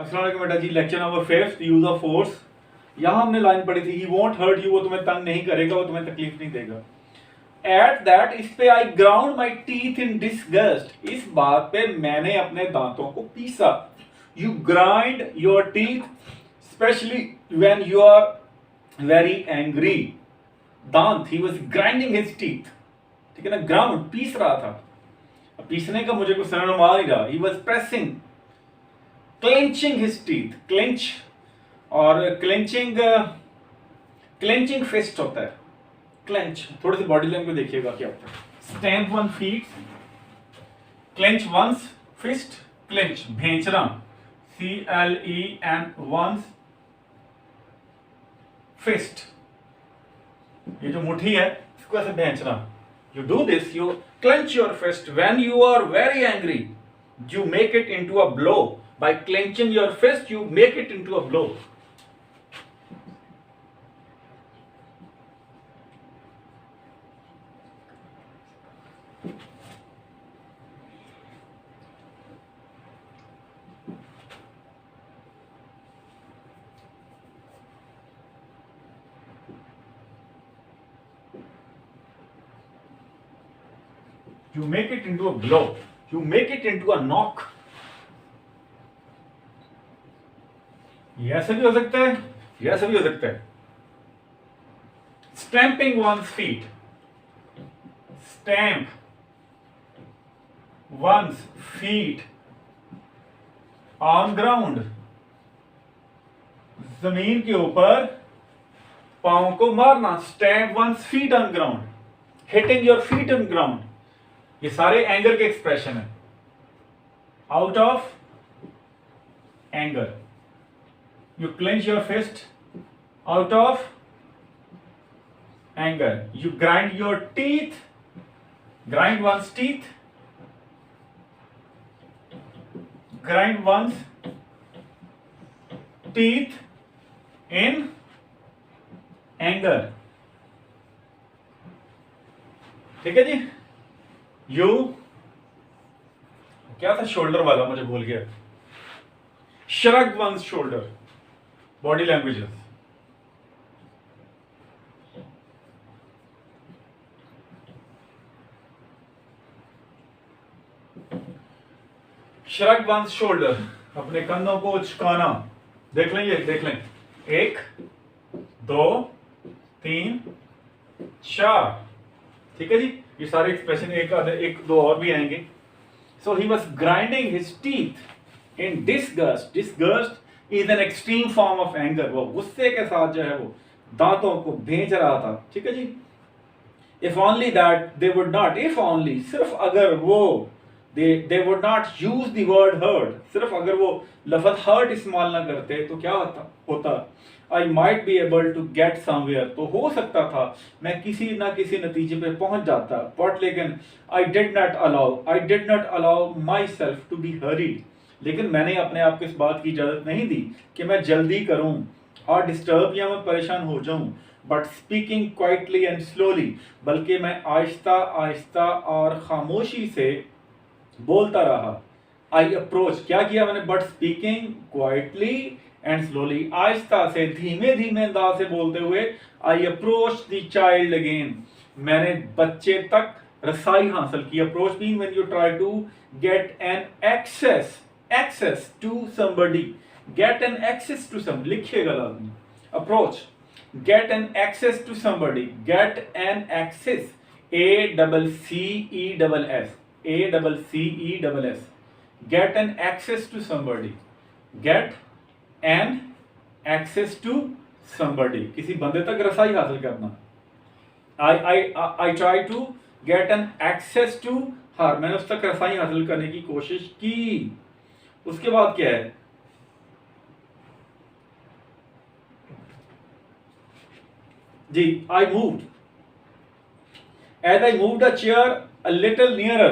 अस्सलाम वालेकुम बेटा जी, lecture number 5 use of force. यहाँ हमने लाइन पढ़ी थी, ही वोंट हर्ट यू, वो तुम्हें तंग नहीं करेगा, वो तुम्हें तकलीफ नहीं देगा। एट दैट, इस पे I ground my teeth in disgust, इस बात पे मैंने अपने दांतों को पीसा। You grind your teeth specially when you are very angry. दांत, he was grinding his teeth, ठीक है ना, ग्राउंड पीस रहा था। पीसने का मुझे कुछ समझ में आ नहीं रहा। He was pressing, clenching his teeth, clench और क्लेंचिंग, क्लेंचिंग फिस्ट होता है, क्लेंच। थोड़ी सी बॉडी लैंग्वेज देखिएगा क्या होता है। Stamp one feet, clench one's fist, clench भेंचना, CLEN वंस फिस्ट, ये जो मुट्ठी है इसको ऐसे भेंचना। You do this, you clench your fist when you are very angry. You make it into a blow. By clenching your fist, you make it into a blow. You make it into a blow. You make it into a knock. ये ऐसे भी हो सकता है, ये ऐसे भी हो सकता है। Stamping one's feet. Stamp one's feet on ground. जमीन के ऊपर पांव को मारना। Stamp one's feet on ground. Hitting your feet on ground. ये सारे एंगर के एक्सप्रेशन है। Out of anger, you clench your fist out of anger. You grind your teeth, grind one's teeth, grind one's teeth in anger. ठीक है जी। You क्या था shoulder वाला, मुझे भूल गया। Shrug one's shoulder, body languages. Shrug one's shoulder, अपने कंधों को उचकाना। देख लें, ये देख लें, 1 2 3 4, ठीक है जी। ये सारे एक्सप्रेशन एक दो और भी आएंगे। So he was grinding his teeth in disgust. Disgust is an extreme form of anger. वो गुस्से के साथ जो है वो दांतों को भेंच रहा था, ठीक है जी। If only that they would not, if only, सिर्फ अगर वो they would not use the word hurt, सिर्फ अगर वो लफ्ज हर्ट इस्तेमाल ना करते तो क्या होता I might be able to get somewhere, तो हो सकता था मैं किसी ना किसी नतीजे पे पहुंच जाता। बट लेकिन I did not allow myself to be hurried, लेकिन मैंने अपने आप को इस बात की इजाजत नहीं दी कि मैं जल्दी करूं और डिस्टर्ब या मैं परेशान हो जाऊं। But speaking quietly and slowly, बल्कि मैं आहिस्ता आहिस्ता और खामोशी से बोलता रहा। आई अप्रोच, क्या किया मैंने, but speaking quietly and slowly, आहिस्ता से धीमे धीमे अंदाज से बोलते हुए। I approach the child again, मैंने बच्चे तक रसाई हासिल की। Approach mean when you try to get an access to somebody, get an access to some, लिखिएगा लाजमी। Approach, get an access to somebody, get an access, ACCESS, get an access to somebody, get an access to somebody, किसी बंदे तक रसाई हासिल करना। I try to get an access to her, मैंने उस तक रसाई हासिल करने की कोशिश की। उसके बाद क्या है जी, I moved, as I moved a chair a little nearer,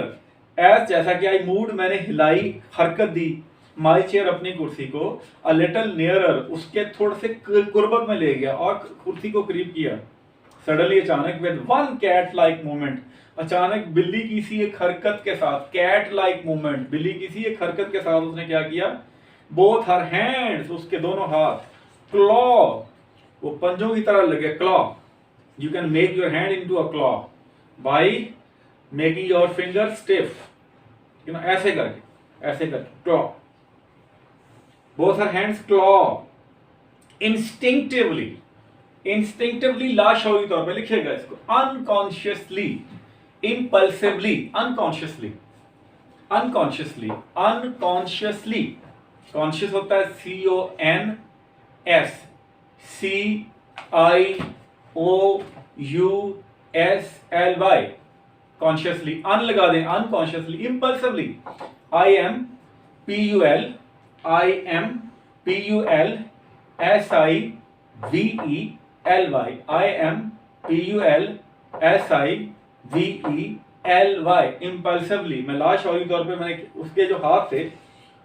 as जैसा कि I moved, मैंने हिलाई, हरकत दी, माई चेयर, अपनी कुर्सी को, a little nearer, उसके थोड़े से कुर्बत में ले गया और कुर्सी को करीब किया। सडनली, अचानक, with one cat like movement, अचानक बिल्ली की सी एक हरकत के साथ, कैट लाइक मूवमेंट, बिल्ली की सी एक हरकत के साथ उसने क्या किया, बोथ हर हैंड्स, उसके दोनों हाथ, क्लॉ, वो पंजों की तरह लगे, claw, you can make your hand into a claw by making your finger stiff, ऐसे करके claw, both her hands claw, instinctively, instinctively लाशौरी तौर पे लिखिएगा इसको, unconsciously, impulsively, unconsciously, unconsciously, unconsciously, conscious होता है CONSCIOUSLY, कॉन्शियसली, अन लगा दें, unconsciously, impulsively, IMPULSIVELY, IMPULSIVELY, impulsively, मैं लाशौरी तौर पे मैंने उसके जो हाथ थे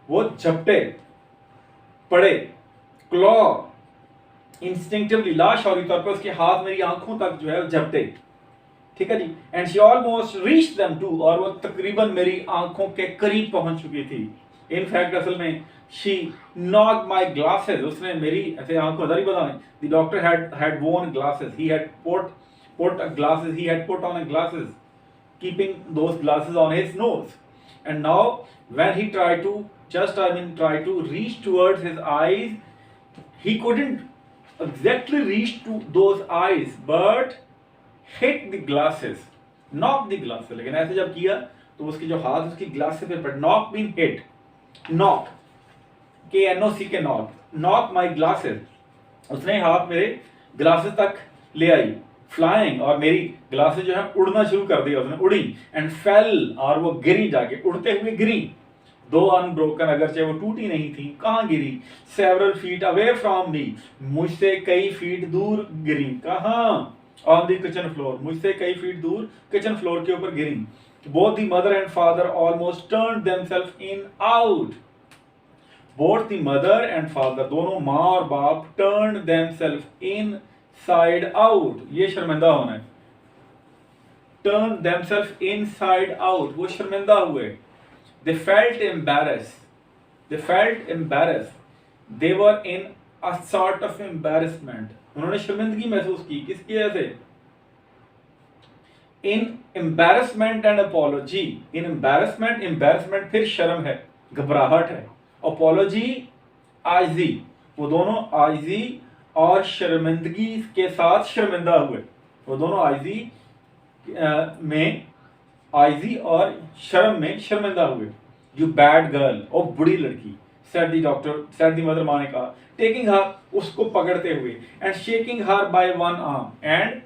वो झपटे पड़े, क्लॉ, इंस्टिंक्टिवली, लाशौरी तौर पे उसके हाथ मेरी आंखों तक जो है झपटे, ठीक है जी, and she almost reach them too, और वो तकरीबन मेरी आंखों के करीब पहुंच चुकी थी, इनफैक्ट असल में शी नॉक्ड माय ग्लासेस, उसने मेरी ऐसे आंखों इधर ही बताएं, the doctor had worn glasses, he had put glasses, he had put on glasses, keeping those glasses on his nose, and now when he tried to reach towards his eyes, he couldn't exactly reach to those eyes, but hit the glasses, knock the glasses, लेकिन ऐसे जब किया तो उसके जो हाथ उसकी glasses पे पड़, knock mean hit, knock, KNOC के knock my glasses, उसने हाथ मेरे ग्लासेस तक ले आई, फ्लाइंग, और मेरी ग्लासेस जो है उड़ना शुरू कर दिया उसने, उड़ी, एंड फेल, और वो गिरी, जाके उड़ते हुए गिरी, दो अनब्रोकन, अगरचे वो टूटी नहीं थी, कहाँ गिरी, several feet away from me, मुझसे कई फीट दूर गिरी, कहाँ, ऑन द किचन फ्लोर, मुझसे कई फीट दूर किचन फ्लोर के ऊपर गिरी, both the mother and father almost turned themselves in out, both the mother and father, दोनों माँ और बाप, turned themselves inside out, ये शर्मिंदा होना है, turn themselves inside out, वो शर्मिंदा हुए, they felt embarrassed, they were in a sort of embarrassment, उन्होंने शर्मिंदगी महसूस की, किसकी वजह से, in embarrassment and apology, in embarrassment फिर शर्म है, घबराहट है, apology आजिज़ी, वो दोनों आजिज़ी और शर्मिंदगी के साथ शर्मिंदा हुए, वो दोनों आजिज़ी में, आजिज़ी और शर्म में शर्मिंदा हुए, यू बैड गर्ल, ओ बुरी लड़की, said the doctor, said the mother, माँ ने कहा, taking her, उसको पकड़ते हुए, and shaking her by one arm, and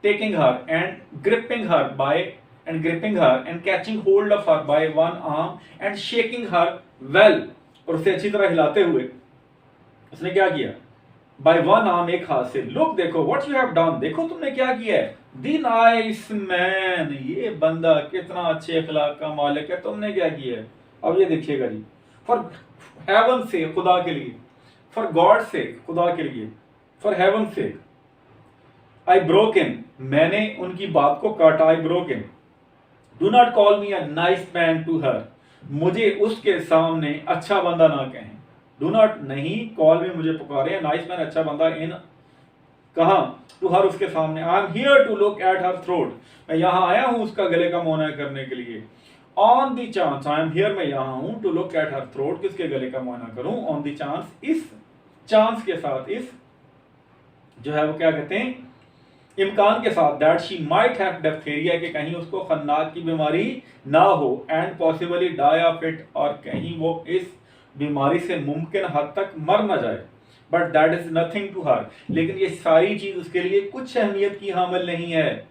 taking her and gripping her by, and gripping her and catching hold of her by one arm and shaking her well, और उसे अच्छी तरह हिलाते हुए उसने क्या किया, by one arm, एक हाथ से, look देखो, what you have done, देखो तुमने क्या किया है, the nice man, ये बंदा कितना अच्छे अखलाक का मालिक है, तुमने क्या किया है, अब ये देखिएगा जी, for heaven से, खुदा के लिए, for God से, खुदा के लिए, for heaven से, I broken, मैंने उनकी बात को काटा, I broken, do not call me a nice man to her, मुझे उसके सामने अच्छा बंदा ना कहें, डू नॉट, नहीं, कॉल में मुझे पुकारे, नाइस मैन, अच्छा बंदा, इन, कहा, टू हर, उसके सामने, I am here to look at her throat, मैं यहाँ आया हूँ उसका गले का मौना करने के लिए, on the chance, I am here, मैं यहाँ हूँ, to look at her throat, किसके गले का मौना करूँ, ऑन द चांस, इस चांस के साथ, इस जो है वो क्या कहते हैं, इम्कान के साथ, that she might have diphtheria, कि कहीं उसको खन्नाक की बीमारी ना हो, and possibly die of it, और कहीं वो इस बीमारी से मुमकिन हद तक मर ना जाए, but that is nothing to her, लेकिन ये सारी चीज उसके लिए कुछ अहमियत की हामिल नहीं है,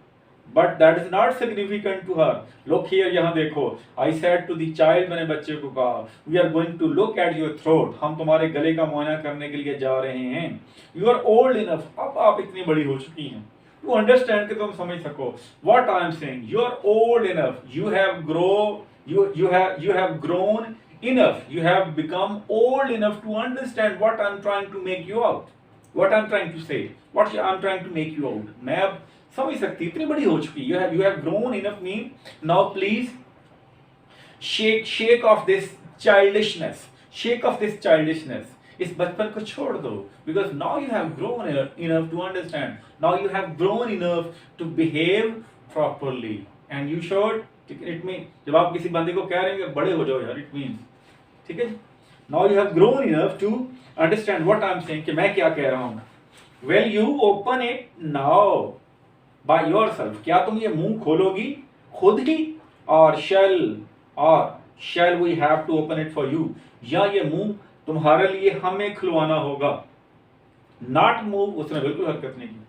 but that is not significant to her, look here, यहाँ देखो, I said to the child, मैंने बच्चे को कहा, we are going to look at your throat, हम तुम्हारे गले का मुआयना करने के लिए जा रहे हैं, यू आर ओल्ड इनफ, अब आप इतनी बड़ी हो चुकी हैं, टू अंडरस्टैंड, कि तुम समझ सको what I am saying, you are old enough, you have grown enough, you have become old enough to understand what I'm trying to make you out, what I'm trying to say, what I'm trying to make you out, मैं अब समझ सकती, इतनी बड़ी हो चुकी, you have grown enough mean, now please shake off this childishness, shake off this childishness, इस बचपन को छोड़ दो, because now you have grown enough to understand, now you have grown enough to behave properly and you should, it mean जब आप किसी बंदे को कह रहे हैं कि बड़े हो जाओ यार, इट मीन्स, ठीक है, now you have grown enough to understand what I am saying, कि मैं क्या कह रहा हूं। Well you open it now by yourself, क्या तुम ये मुंह खोलोगी खुद ही, और shall we have to open it for you, या ये मुंह तुम्हारे लिए हमें खुलवाना होगा। नॉट मूव, उसने बिल्कुल हरकत नहीं की।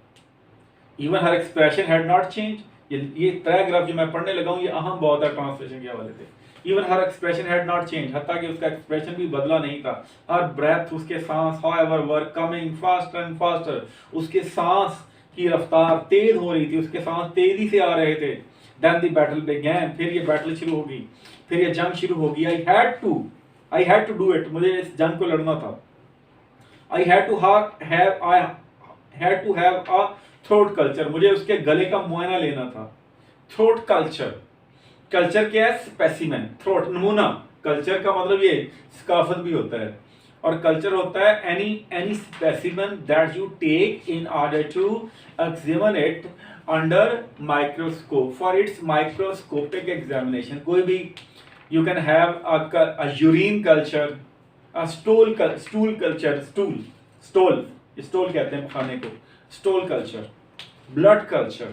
Even her expression had not change, ये पैराग्राफ जो मैं पढ़ने लगा हूं ये अहम बहुत है ट्रांसलेशन के हवाले से। Even her expression had not change, हत्ता कि उसका एक्सप्रेशन भी बदला नहीं था। हर ब्रेथ, उसके सांस, however were coming faster and faster, उसके सांस की रफ्तार तेज हो रही थी, उसके सांस तेजी से आ रहे थे। देन द बैटल बिगैन, फिर ये बैटल शुरू होगी, फिर ये जंग शुरू होगी। I had to do it, मुझे इस जंग को लड़ना था। I had to have a throat culture, मुझे उसके गले का मुआयना लेना था। थ्रोट कल्चर, कल्चर क्या है? स्पेसिमेन, थ्रोट नमूना, कल्चर का मतलब ये सकाफत भी होता है, और कल्चर होता है any specimen that you take in order to examine it under microscope for its microscopic examination. कोई भी, you can have a urine culture, a stool culture, stool कहते हैं खाने को, स्टोल कल्चर, ब्लड कल्चर,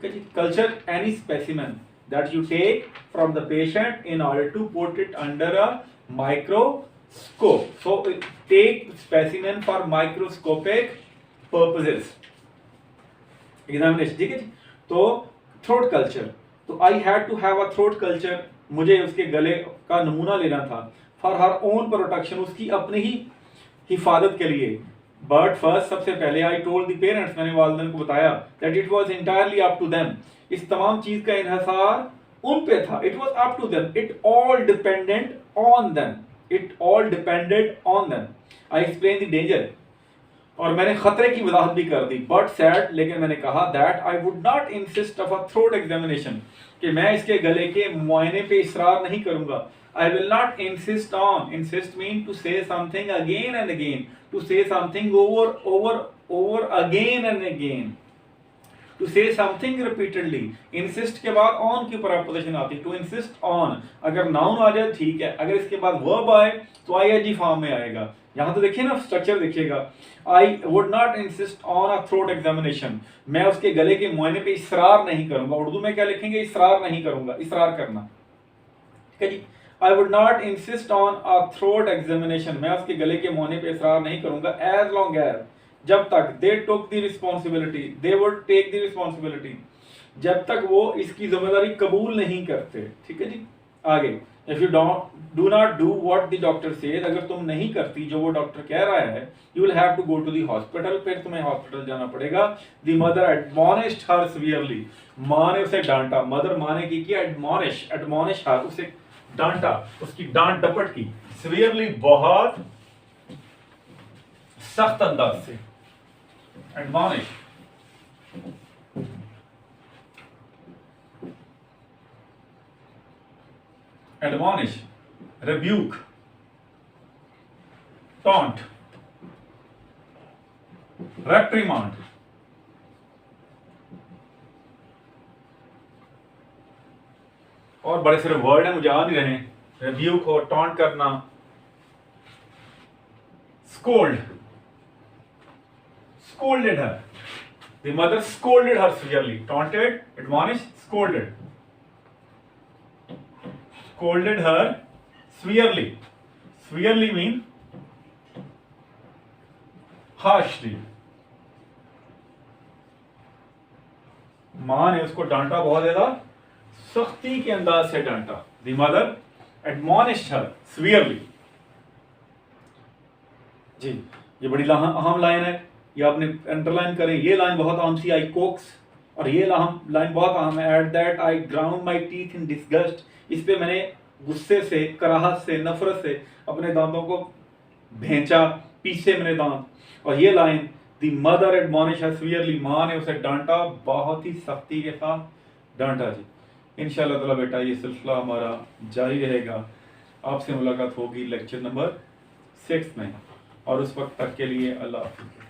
ठीक है जी। Culture any specimen that you take from the patient in order to put it under a microscope. So take specimen for microscopic purposes examination, ठीक है जी। तो throat culture, तो I had to have a throat culture, मुझे उसके गले का नमूना लेना था। for her own protection, उसकी अपनी ही हिफाजत के लिए। बट फर्स्ट, सबसे पहले आई टोल्ड द पेरेंट्स, मैंने वालिदैन को बताया, that it was entirely up to them, इस तमाम चीज का इन्हिसार उन पे था। It was up to them, it all dependent on them, it all depended on them. I explain the danger, और मैंने खतरे की वजाहत भी कर दी। बट सैड, लेकिन मैंने कहा, that I would not insist of a throat examination, कि मैं इसके गले के मुआयने पे इसरार नहीं करूंगा। I will not insist on, insist mean to say something again and again, to say something over again and again, to say something repeatedly। insist के बाद on की preposition आती है, to insist on। अगर noun आ जाए ठीक है, अगर इसके बाद verb आए तो ing फॉर्म में आएगा। यहाँ तो देखिए ना, स्ट्रक्चर देखिएगा, I would not insist on a throat examination, मैं उसके गले के मुआयने पे इसरार नहीं करूंगा। उर्दू में क्या लिखेंगे? इसरार नहीं करूंगा, इसरार करना, ठीक है जी। I would not insist on a throat examination, मैं उसके गले के मुआयने पे इसरार नहीं करूंगा। as long as, जब तक they took the responsibility, they would take the responsibility, जब तक वो इसकी जिम्मेदारी कबूल नहीं करते, ठीक है जी। आगे, if you do not do what the doctor says, अगर तुम नहीं करती जो वो डॉक्टर कह रहा है, you will have to go to the hospital, फिर तुम्हें हॉस्पिटल जाना पड़ेगा। the mother admonished her severely, माँ ने उसे डांटा। मदर माँ ने की admonish her, उसे डांटा, उसकी डांट डपट की। सीवियरली, बहुत सख्त अंदाज से। एडमॉनिश, रिब्यूक, टॉन्ट, रेप्रिमांड, और बड़े सारे वर्ड हैं, मुझे आ नहीं रहे। रिब्यूक हो, टॉन्ट करना, scolded her, the mother scolded her severely, taunted, admonished, scolded her severely mean harshly। माँ ने उसको डांटा, बहुत ज्यादा सख्ती के अंदाज से डांटा। The mother admonished her severely। जी, ये बड़ी अहम लाइन है, ये आपने अंडरलाइन करें। ये लाइन बहुत अहम सी, आई कोक्स, और ये लाइन बहुत अहम है। At that I ground my teeth in disgust, इस पे मैंने गुस्से से, कराहत से, नफरत से अपने दांतों को भेंचा, पीसे मैंने दांत। और ये line, the mother admonish her severely, माँ ने उसे डांटा, बहुत ही सख्ती के साथ डांटा। जी, इंशाल्लाह ताला बेटा ये सिलसिला हमारा जारी रहेगा। आपसे मुलाकात होगी लेक्चर नंबर 6 में, और उस वक्त तक के लिए अल्लाह हाफिज़।